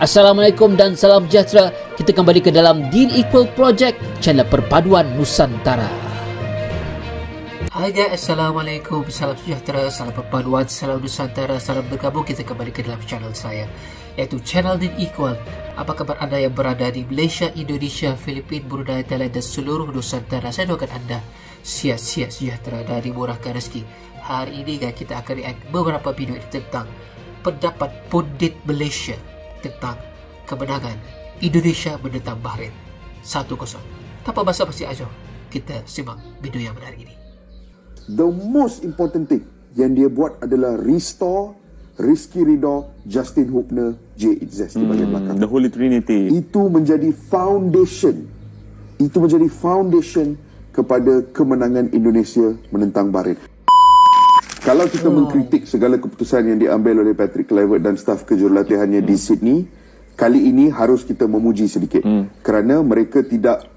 Assalamualaikum dan salam sejahtera. Kita kembali ke dalam Deal Equal Project, channel perpaduan Nusantara. Hai guys, Assalamualaikum, salam sejahtera, salam perpaduan, salam Nusantara, salam bergabung. Kita kembali ke dalam channel saya, iaitu channel Deal Equal. Apa khabar anda yang berada di Malaysia, Indonesia, Filipina, Brunei, Thailand dan seluruh Nusantara? Saya doakan anda sihat-sihat sejahtera dan dimurahkan rezeki. Hari ini guys, kita akan react beberapa video tentang pendapat pundit Malaysia tentang kemenangan Indonesia menentang Bahrain 1-0. Tanpa basa-basi aja, kita simak video yang menarik ini. The most important thing yang dia buat adalah restore Rizky Ridho, Justin Hubner, Jay Itzes di bahagian belakang. The Holy Trinity. Itu menjadi foundation. Itu menjadi foundation kepada kemenangan Indonesia menentang Bahrain. Kalau kita mengkritik segala keputusan yang diambil oleh Patrick Kluivert dan staf kejurulatihannya di Sydney, kali ini harus kita memuji sedikit. Kerana mereka tidak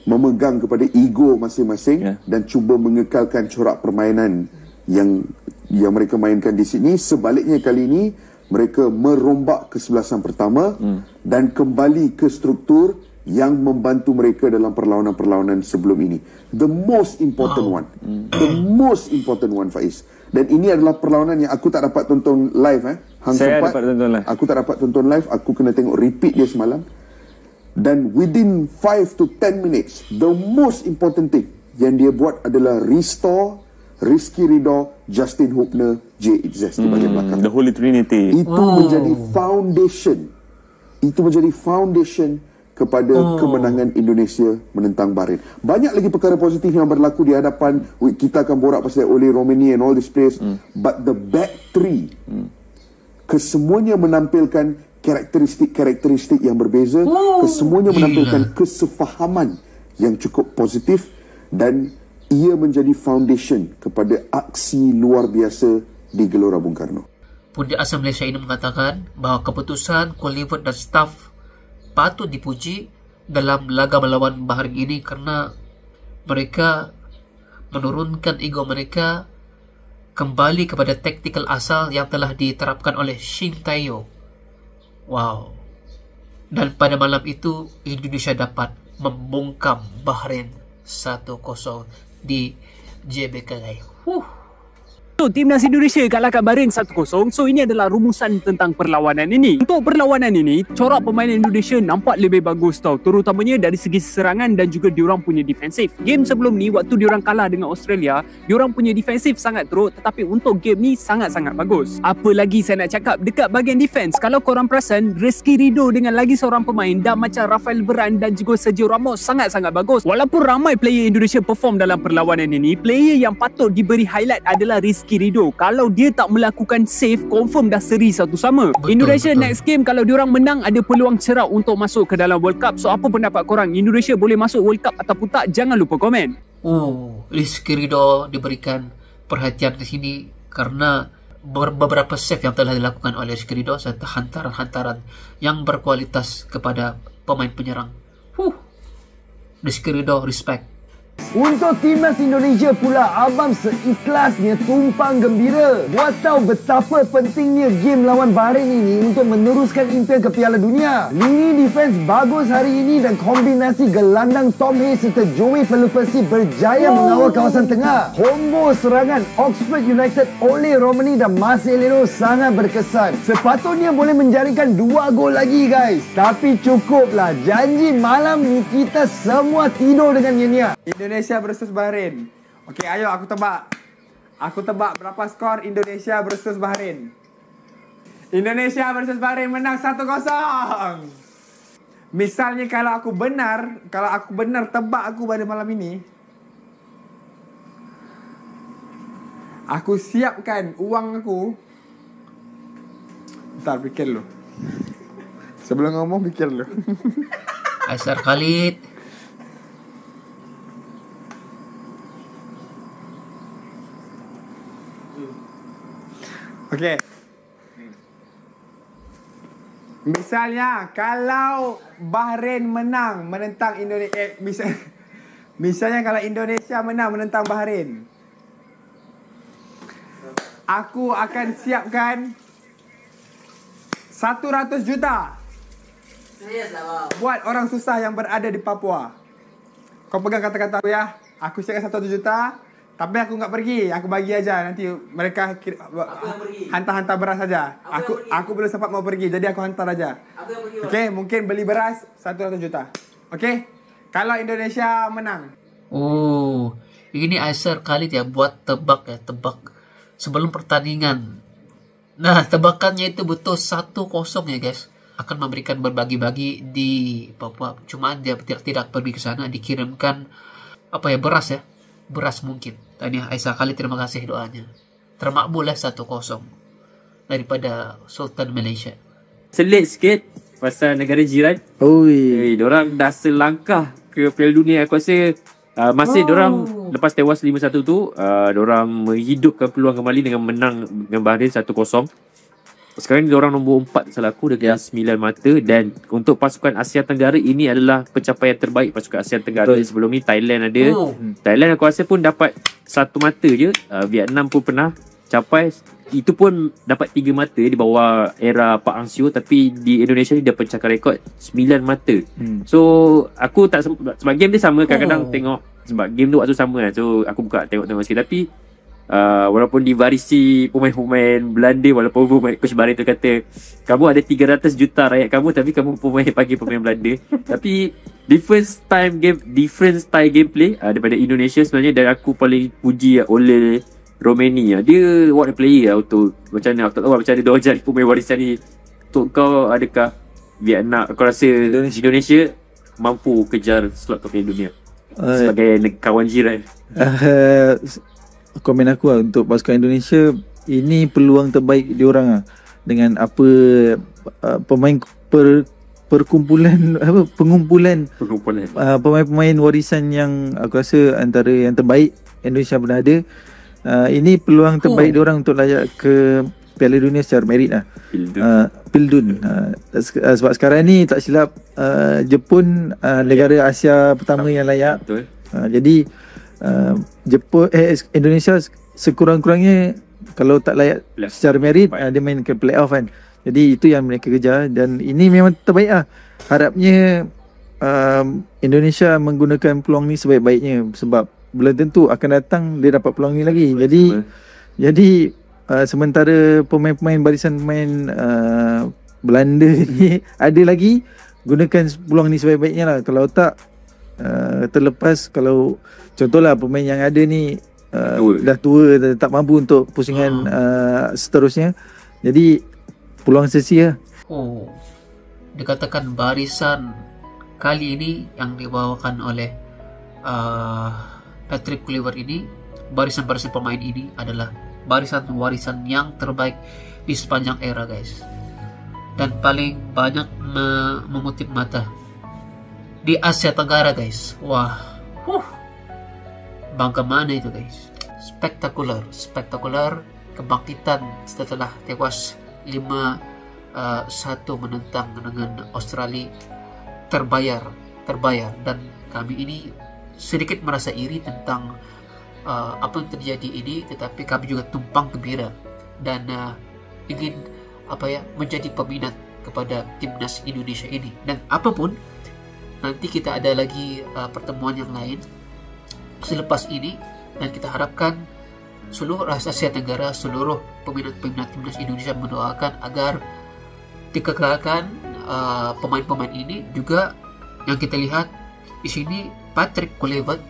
memegang kepada ego masing-masing dan cuba mengekalkan corak permainan yang mereka mainkan di Sydney. Sebaliknya kali ini, mereka merombak kesebelasan pertama dan kembali ke struktur yang membantu mereka dalam perlawanan-perlawanan sebelum ini. The most important one. The most important one, Faiz. Dan ini adalah perlawanan yang aku tak dapat tonton live. Saya dapat tonton live. Aku tak dapat tonton live. Aku kena tengok repeat dia semalam. Dan within 5 to 10 minutes, the most important thing yang dia buat adalah restore Rizky Ridho, Justin Hubner, Jay Itzes di bahagian belakang. The Holy Trinity. Itu menjadi foundation. Itu menjadi foundation kepada kemenangan Indonesia menentang Bahrain. Banyak lagi perkara positif yang berlaku di hadapan. Kita akan borak pasal Ole Romani and all this players. But the back three, kesemuanya menampilkan karakteristik yang berbeza. Kesemuanya menampilkan kesefahaman yang cukup positif. Dan ia menjadi foundation kepada aksi luar biasa di Gelora Bung Karno. Pundit asal Malaysia ini mengatakan bahawa keputusan Kluivert dan staf patut dipuji dalam laga melawan Bahrain ini kerana mereka menurunkan ego mereka, kembali kepada taktikal asal yang telah diterapkan oleh Shin Tae-yong. Wow. Dan pada malam itu Indonesia dapat membungkam Bahrain 1-0 di JBK. So, Timnas Indonesia kalahkan Bahrain 1-0. So, ini adalah rumusan tentang perlawanan ini. Untuk perlawanan ini, corak permainan Indonesia nampak lebih bagus tau. Terutamanya dari segi serangan dan juga diorang punya defensif. Game sebelum ni, waktu diorang kalah dengan Australia, diorang punya defensif sangat teruk. Tetapi untuk game ni, sangat-sangat bagus. Apa lagi saya nak cakap dekat bahagian defense? Kalau korang perasan, Rizky Ridho dengan lagi seorang pemain dah macam Rafael Varane dan juga Sergio Ramos sangat-sangat bagus. Walaupun ramai player Indonesia perform dalam perlawanan ini, player yang patut diberi highlight adalah Rizky Ridho. Kalau dia tak melakukan save, confirm dah seri satu sama. Indonesia next game kalau diorang menang, ada peluang cerah untuk masuk ke dalam World Cup. So apa pendapat korang? Indonesia boleh masuk World Cup ataupun tak? Jangan lupa komen. Rizky Ridho diberikan perhatian di sini kerana beberapa save yang telah dilakukan oleh Rizky Ridho serta hantaran-hantaran yang berkualitas kepada pemain penyerang. Rizky Ridho, respect. Untuk Timnas Indonesia pula, abang seikhlasnya tumpang gembira. Buat tahu betapa pentingnya game lawan Bahrain ini untuk meneruskan impian ke Piala Dunia. Lini defense bagus hari ini dan kombinasi gelandang Tom Hayes serta Joey Pelupesi berjaya mengawal kawasan tengah. Combo serangan Oxford United Ole Romani dan Marcelino sangat berkesan. Sepatutnya boleh menjaringkan 2 gol lagi guys. Tapi cukuplah, janji malam ni kita semua tidur dengan nyenyak. Indonesia versus Bahrain. Okey, ayo aku tebak. Aku tebak berapa skor Indonesia versus Bahrain. Indonesia versus Bahrain menang 1-0. Misalnya kalau aku benar tebak aku pada malam ini, aku siapkan uang aku. Bentar, fikir lu. Sebelum ngomong fikir lu. Asar Khalid. Okey. Misalnya kalau Bahrain menang menentang Indonesia, misalnya kalau Indonesia menang menentang Bahrain, aku akan siapkan 100 juta. Serius lah, bang. Buat orang susah yang berada di Papua. Kau pegang kata-kata aku ya. Aku siapkan 100 juta. Tapi aku nggak pergi. Aku bagi aja. Nanti mereka hantar-hantar beras saja. Aku belum sempat mau pergi. Jadi aku hantar aja. Okey, mungkin beli beras 100 juta. Okey? Kalau Indonesia menang. Oh, ini Aisyah Khalid ya buat tebak sebelum pertandingan. Nah, tebakannya itu betul 1-0 ya guys. Akan memberikan berbagi-bagi di Papua. Cuma dia tidak pergi ke sana, dikirimkan beras ya. Beras mungkin. Dan ya Aisyah Khalid, terima kasih doanya. Termakbul 1-0 daripada Sultan Malaysia. Selit sikit pasal negara jiran. Diorang dah selangkah ke Piala Dunia. Aku rasa masih diorang lepas tewas 5-1 tu, diorang menghidupkan peluang kembali dengan menang dengan Bahrain 1-0. Sekarang ni diorang nombor 4 salah aku dengan 9 mata. Dan untuk pasukan Asia Tenggara, ini adalah pencapaian terbaik pasukan Asia Tenggara. Sebelum ni Thailand ada. Thailand aku rasa pun dapat 1 mata je. Vietnam pun pernah capai. Itu pun dapat 3 mata di bawah era Pak Hang Seo. Tapi di Indonesia ni dia pencakar rekod 9 mata. So aku tak sebab game dia sama. Kadang-kadang tengok sebab game tu waktu sama kan. So aku buka tengok-tengok sikit. Tapi walaupun di varisi pemain-pemain Belanda, walaupun Coach Bahrain tu kata kamu ada 300 juta rakyat kamu, tapi kamu panggil pemain Belanda. Tapi different style gameplay daripada Indonesia sebenarnya. Dan aku paling puji oleh Romania. Dia what a player untuk macam mana, aku tak tahu macam mana dia orang cari pemain warisan ni. Untuk kau, adakah Vietnam, kau rasa Indonesia mampu kejar slot Piala Dunia sebagai kawan jiran? Komen aku untuk pasukan Indonesia, ini peluang terbaik diorang lah. Dengan apa pemain pengumpulan pemain-pemain warisan yang aku rasa antara yang terbaik Indonesia pernah ada. Ini peluang terbaik diorang untuk layak ke Piala Dunia secara merit lah. Pildun. Sebab sekarang ni tak silap Jepun negara Asia pertama yang layak. Jadi Indonesia sekurang-kurangnya kalau tak layak secara merit, dia main ke playoff kan. Jadi itu yang mereka kejar. Dan ini memang terbaik lah. Harapnya Indonesia menggunakan peluang ni sebaik-baiknya. Sebab belum tentu akan datang dia dapat peluang ni lagi. Jadi sementara pemain-pemain barisan pemain Belanda ni ada lagi, gunakan peluang ni sebaik-baiknya lah. Kalau tak terlepas, kalau contohlah pemain yang ada ni dah tua, tak mampu untuk pusingan seterusnya, jadi peluang sia-sia. Dikatakan barisan kali ini yang dibawakan oleh Patrick Kluivert ini, barisan-barisan pemain ini adalah barisan warisan yang terbaik di sepanjang era guys, dan paling banyak mengutip mata di Asia Tenggara guys. Bangga mana itu guys. Spektakular kebangkitan setelah tewas 5-1 menentang dengan Australia. Terbayar. Dan kami ini sedikit merasa iri tentang apa yang terjadi ini, tetapi kami juga tumpang gembira dan ingin menjadi peminat kepada timnas Indonesia ini. Dan apapun, nanti kita ada lagi pertemuan yang lain selepas ini, dan kita harapkan seluruh Asia Tenggara, seluruh peminat-peminat timnas Indonesia mendoakan agar dikekalkan pemain-pemain ini. Juga yang kita lihat di sini, Patrick Kluivert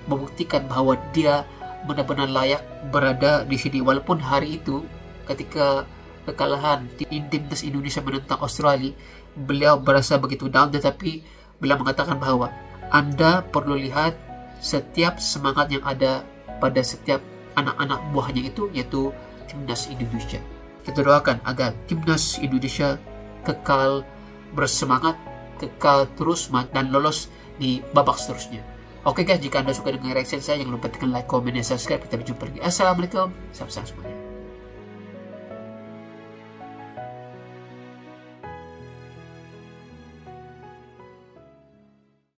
membuktikan bahwa dia benar-benar layak berada di sini. Walaupun hari itu ketika kekalahan timnas Indonesia menentang Australia, beliau berasa begitu down, tetapi beliau mengatakan bahwa Anda perlu lihat setiap semangat yang ada pada setiap anak-anak buahnya itu, yaitu timnas Indonesia. Kita doakan agar timnas Indonesia kekal bersemangat, kekal terus dan lolos di babak seterusnya. Oke guys, jika Anda suka dengan reaction saya, jangan lupa tekan like, komen, dan subscribe. Kita berjumpa lagi. Assalamualaikum, salam semuanya.